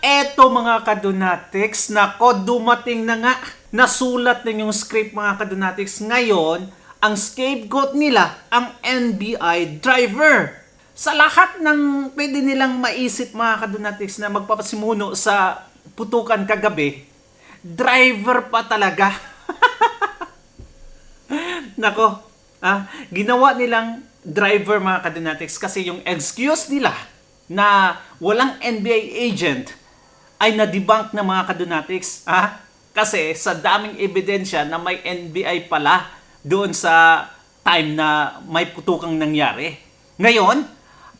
Eto mga kadonatics, nako dumating na nga. Nasulat na yung script mga kadonatics. Ngayon, ang scapegoat nila, ang NBI driver. Sa lahat ng pwede nilang maisip mga kadonatics na magpapasimuno sa putukan kagabi, driver pa talaga. Nako, ginawa nilang driver mga kadonatics kasi yung excuse nila na walang NBI agent ay na-debunk ng mga kadonatics. Kasi sa daming ebidensya na may NBI pala doon sa time na may putukang nangyari. Ngayon,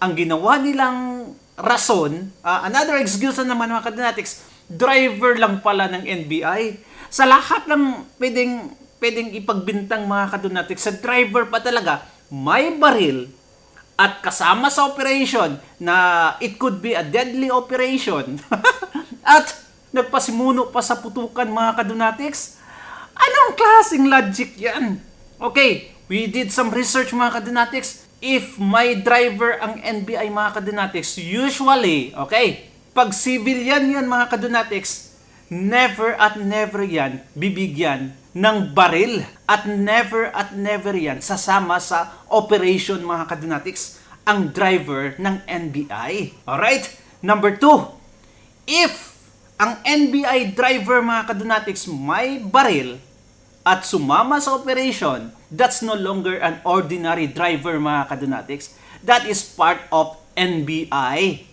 ang ginawa nilang rason, another excuse na naman mga kadonatics, driver lang pala ng NBI. Sa lahat ng pwedeng ipagbintang mga kadonatics, sa driver pa talaga, may baril at kasama sa operation na it could be a deadly operation at nagpasimuno pa sa putukan mga kadonatics. Anong klaseng logic yan? Okay, we did some research mga kadonatics. If may driver ang NBI mga kadonatics, usually, okay, pag civilian yan mga kadonatics, never at never yan bibigyan ng baril at never yan sasama sa operation mga kadonatics ang driver ng NBI. Alright? Number 2, if ang NBI driver mga kadonatics may baril at sumama sa operation, that's no longer an ordinary driver mga kadonatics. That is part of NBI.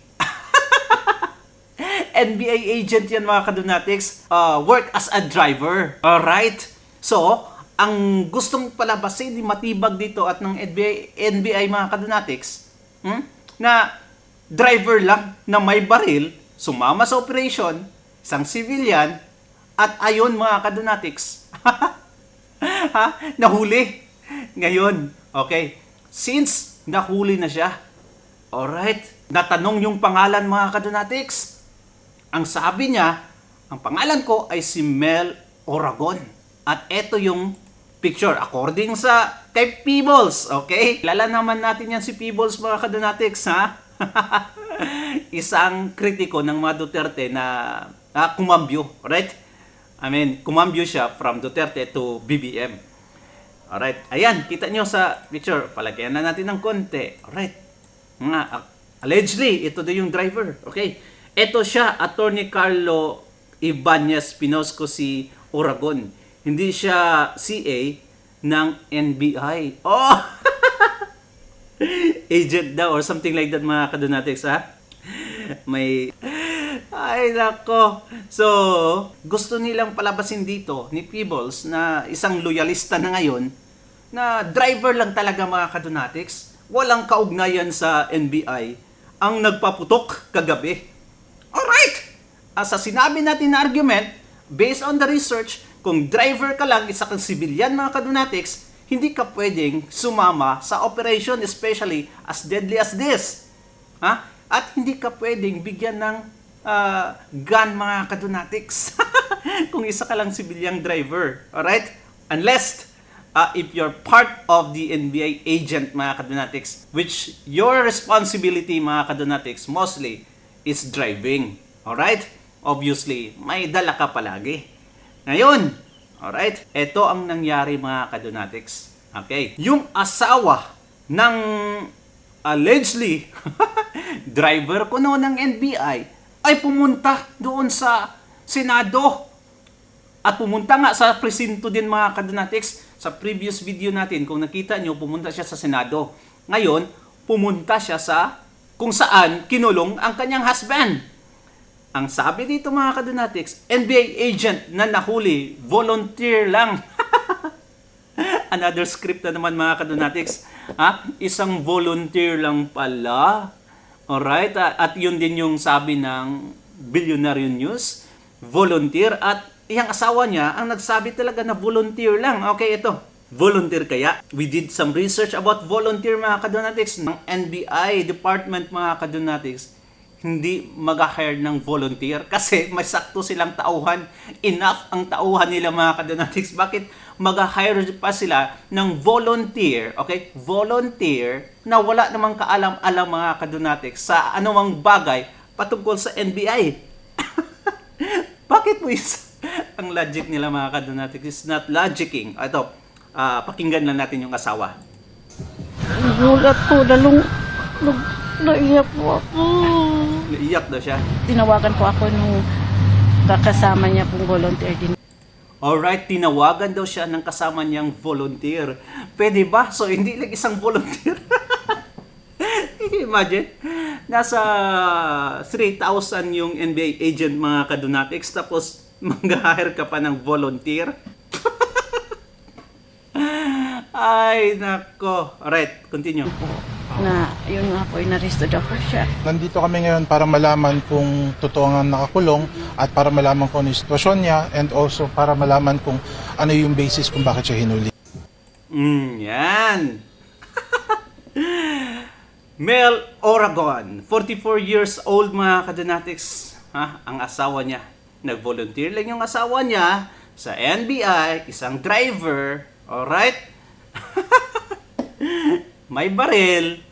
NBI agent yan mga kadonatics, work as a driver. Alright? So, ang gustong palabasin ni matibag dito at ng NBI mga kadonatics, na driver lang na may baril, sumama sa operation, isang civilian, at ayon mga kadonatics, nahuli. Ngayon, okay, since nahuli na siya, alright, natanong yung pangalan mga kadonatics, ang sabi niya, ang pangalan ko ay si Mel Oragon. At ito yung picture according sa kay Peebles, okay? Kilala naman natin yan si Peebles mga kadonatics, ha? Isang kritiko ng mga Duterte na kumambyo, right? I mean, kumambyo siya from Duterte to BBM. Alright, ayan, kita nyo sa picture. Palagyan na natin ng konti. Alright, allegedly, ito din yung driver, okay? Ito siya, Attorney Carlo Ibanez Pinosco si Oragon. Hindi siya CA ng NBI. Oh! Agent daw or something like that mga kadonatics, ha? May... Ay, nako. So, gusto nilang palabasin dito ni Peebles na isang loyalista na ngayon na driver lang talaga mga kadonatics. Walang kaugnayan sa NBI ang nagpaputok kagabi. Alright! Sa sinabi natin na argument, based on the research, kung driver ka lang, isa kang civilian mga kadonatics, hindi ka pwedeng sumama sa operation, especially as deadly as this. At hindi ka pwedeng bigyan ng gun mga kadonatics kung isa ka lang civilian driver. Alright? Unless if you're part of the NBI agent mga kadonatics, which your responsibility mga kadonatics mostly is driving. Alright? Obviously, may dala ka palagi. Ngayon, alright, ito ang nangyari mga kadonatics. Okay, yung asawa ng allegedly driver ko noon ng NBI ay pumunta doon sa Senado. At pumunta nga sa presinto din mga kadonatics. Sa previous video natin, kung nakita nyo, pumunta siya sa Senado. Ngayon, pumunta siya sa kung saan kinulong ang kanyang husband. Ang sabi dito mga kadonatics, NBI agent na nahuli, volunteer lang. Another script na naman mga kadonatics. Isang volunteer lang pala. Alright, at yun din yung sabi ng Billionaire News, volunteer, at yung asawa niya ang nagsabi talaga na volunteer lang. Okay, ito. Volunteer kaya? We did some research about volunteer mga kadonatics. Ng NBI department mga kadonatics, hindi mag-hire ng volunteer kasi may sakto silang tauhan. Enough ang tauhan nila mga kadonatics. Bakit mag-hire pa sila ng volunteer? Okay? Volunteer na wala namang kaalam-alam mga kadonatics sa anumang bagay patungkol sa NBI. Bakit mo ang logic nila mga kadonatics is not logicking. Ito, pakinggan lang natin yung asawa. Gulat po, naiyak po ako. Naiyak daw siya. Tinawagan po ako nung kakasama niya pong volunteer din. Alright, tinawagan daw siya ng kasama niyang volunteer. Pwede ba? So, hindi lang isang volunteer. Imagine, nasa 3,000 yung NBA agent mga kadonatics, tapos mag-hire ka pa ng volunteer. Ay, nako. Alright, continue. Na yun nga po, inaresto daw po siya. Nandito kami ngayon para malaman kung totoo nga nakakulong at para malaman kung ano yung sitwasyon niya and also para malaman kung ano yung basis kung bakit siya hinuli. Yan. Mel Oragon, 44 years old mga kadonatics. Ang asawa niya. Nag-volunteer lang yung asawa niya sa NBI, isang driver. Alright? May baril.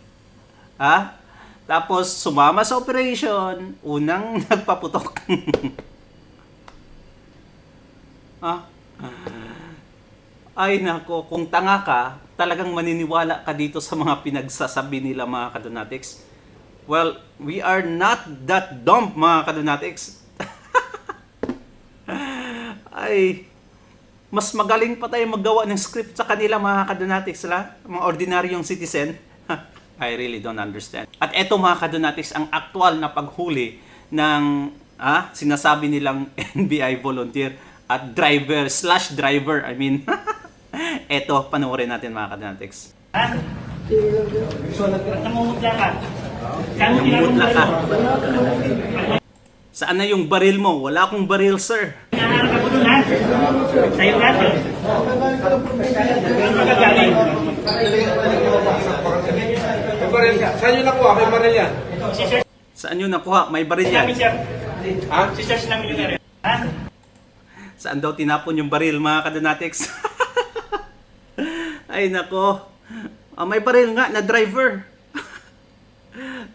Tapos sumama sa operation, unang nagpaputok. Ay nako, kung tanga ka, talagang maniniwala ka dito sa mga pinagsasabi nila mga kadonatics. Well, we are not that dumb mga kadonatics. Ay, mas magaling pa tayo maggawa ng script sa kanila mga kadonatics, mga ordinaryong citizen. I really don't understand. At eto mga kadonatics, ang aktual na paghuli ng sinasabi nilang NBI volunteer at driver, I mean. Eto, panoorin natin mga kadonatics. Namumutla ka. Namumutla ka. Saan na yung baril mo? Wala akong baril, sir. Naharap ako dun, ha? Sa'yo lahat yun. Ang magagaling. May baril ka. Saan nyo nakuha? May baril yan. Si Sir Saan nyo nakuha? May baril yan. namin, sir. Ha? Si Sir namin yung rin. Ha? Saan daw tinapon yung baril mga kadonatics? Ay nako. May baril nga na driver.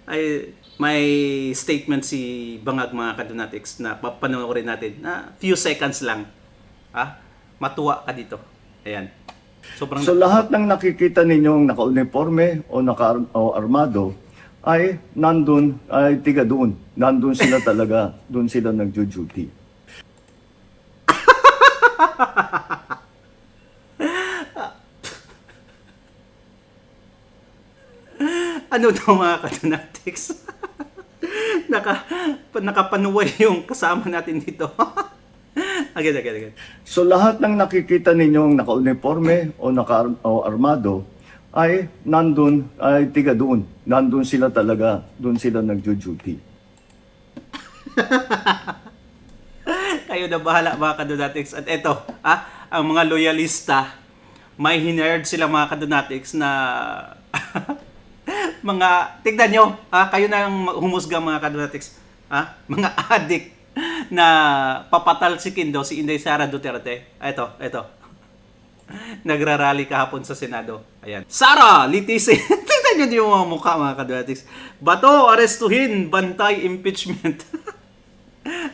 Ay, may statement si Bangag mga kadonatics na papanoorin natin na few seconds lang. Matuwa ka dito. Ayan. Sobrang So lahat ng nakikita ninyong naka-uniforme o naka-armado ay nandun, ay tiga doon. Nandun sila talaga, doon sila nagjo-duty. ano daw mga kadonatics? Nakapanuway yung kasama natin dito. Agad. So lahat ng nakikita ninyong naka-uniforme o naka-armado ay nandun, ay tiga doon. Nandun sila talaga, doon sila nagjo-duty. Kayo na bahala mga kadonatics. At eto, ang mga loyalista, may hinerd sila mga kadonatics na tignan nyo, kayo na ang humusga mga kadonatics, mga addict na papatalsikin daw si Inday Sara Duterte. Ito. Nagrarally kahapon sa Senado. Ayan. Sara, litisin. Tignan nyo yung mga mukha mga kadonatics. Bato, arestuhin, bantay, impeachment.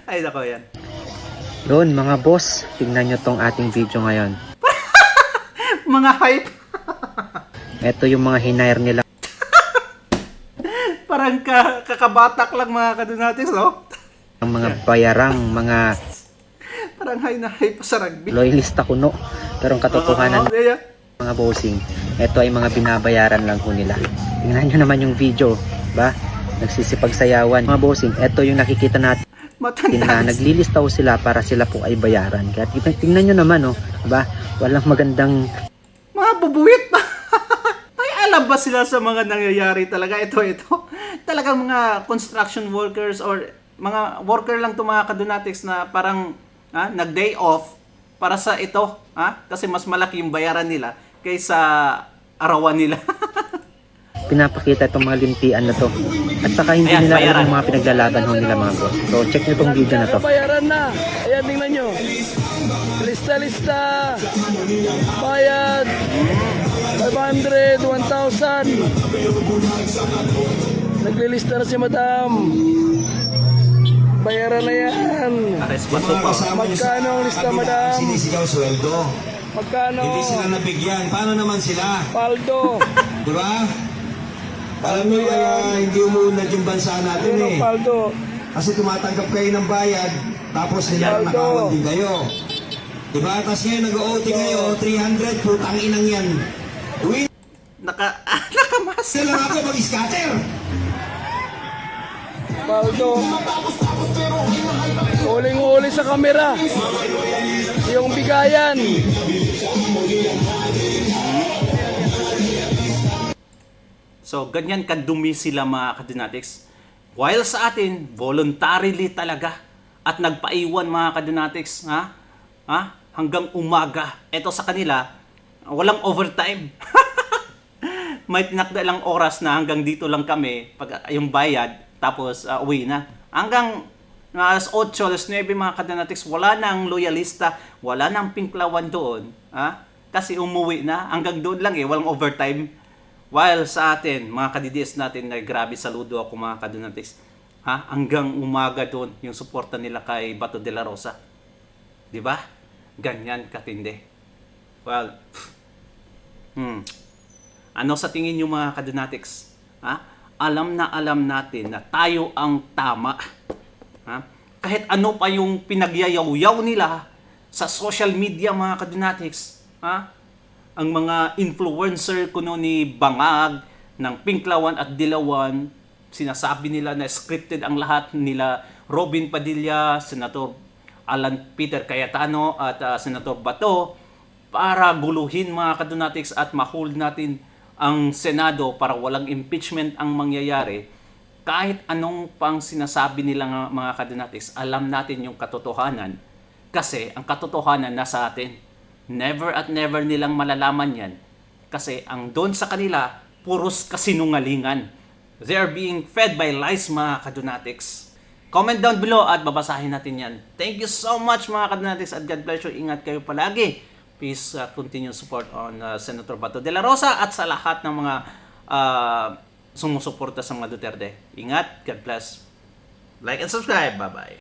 Ay, nako yan. Yun mga boss, tingnan nyo tong ating video ngayon. Mga hype. Ito yung mga hinire nila. Parang kakabatak lang mga kadonatics, no? Ang mga bayarang, mga Parang high na high pa sa rugby. loyalista kuno. Pero ang katotohanan Yeah. mga bossing, ito ay mga binabayaran lang ho nila. Tingnan nyo naman yung video, ba? Nagsisipagsayawan. Mga bossing, ito yung nakikita natin na Matanda. naglilista ho sila para sila po ay bayaran. Kaya tingnan nyo naman, ba? Walang magandang Mga bubuwit pa. May alam ba sila sa mga nangyayari talaga? Ito. Talagang mga construction workers or mga worker lang to mga kadonatics na parang nag-day off para sa ito. Kasi mas malaki yung bayaran nila kaysa arawan nila. pinapakita itong mga lintian na to. At saka hindi Ayan, nila alam bayaran. ang mga pinaglalaban ho nila mga boss. So check nyo itong video na to. Bayaran na. Ayan, tingnan nyo. Lista. Bayad. 500, 1,000. Naglilista na si madam. Bayaran na yan. Ares Yung Bato mga po. kasama niyo sa Magkano ang lista, kabila, madam? sinisigaw sweldo. Magkano? Hindi sila nabigyan. Paano naman sila? Paldo. Di ba? Alam niyo kaya hindi umuunlad yung bansa natin Ano eh. paldo? Kasi tumatanggap kayo ng bayad, tapos nakawan din kayo. Diba? Tapos ngayon nag-OT kayo, 300, putang inang yan. Uwi Nakamas. na lang ako mag-scatter. Paldo. Uling-uli sa kamera. Yung bigayan. So, ganyan kadumi sila mga kadynatics. While sa atin, voluntarily talaga. At nagpaiwan mga kadynatics, hanggang umaga. Ito sa kanila, walang overtime. May tinakda lang oras na hanggang dito lang kami, pag yung bayad, tapos uwi na. Hanggang alas 8, alas 9 mga kadynatics, wala nang loyalista, wala nang pinklawan doon. Kasi umuwi na, hanggang doon lang walang overtime. While sa atin, mga kadidies natin, grabe saludo ako mga kadynatics. Hanggang umaga doon yung suporta nila kay Bato de la Rosa. 'Di ba? Ganyan katindi. Well, ano sa tingin niyo mga kadynatics? Alam natin na tayo ang tama. Kahit ano pa yung pinagyayaw-yaw nila sa social media mga kadynatics, ang mga influencer kuno ni Bangag, ng Pinklawan at Dilawan, sinasabi nila na scripted ang lahat nila Robin Padilla, Senator Alan Peter Cayetano at Senator Bato para guluhin mga kadynatics at ma-hold natin ang Senado para walang impeachment ang mangyayari. Kahit anong pang sinasabi nila mga kadynatics, alam natin yung katotohanan kasi ang katotohanan nasa atin. Never at never nilang malalaman yan. Kasi ang doon sa kanila, puros kasinungalingan. They are being fed by lies mga kadynatics. Comment down below at babasahin natin yan. Thank you so much mga kadynatics at God bless you. Ingat kayo palagi. Please continue support on Senator Bato de la Rosa at sa lahat ng mga sumusuporta sa mga Duterte. Ingat. God bless. Like and subscribe. Bye-bye.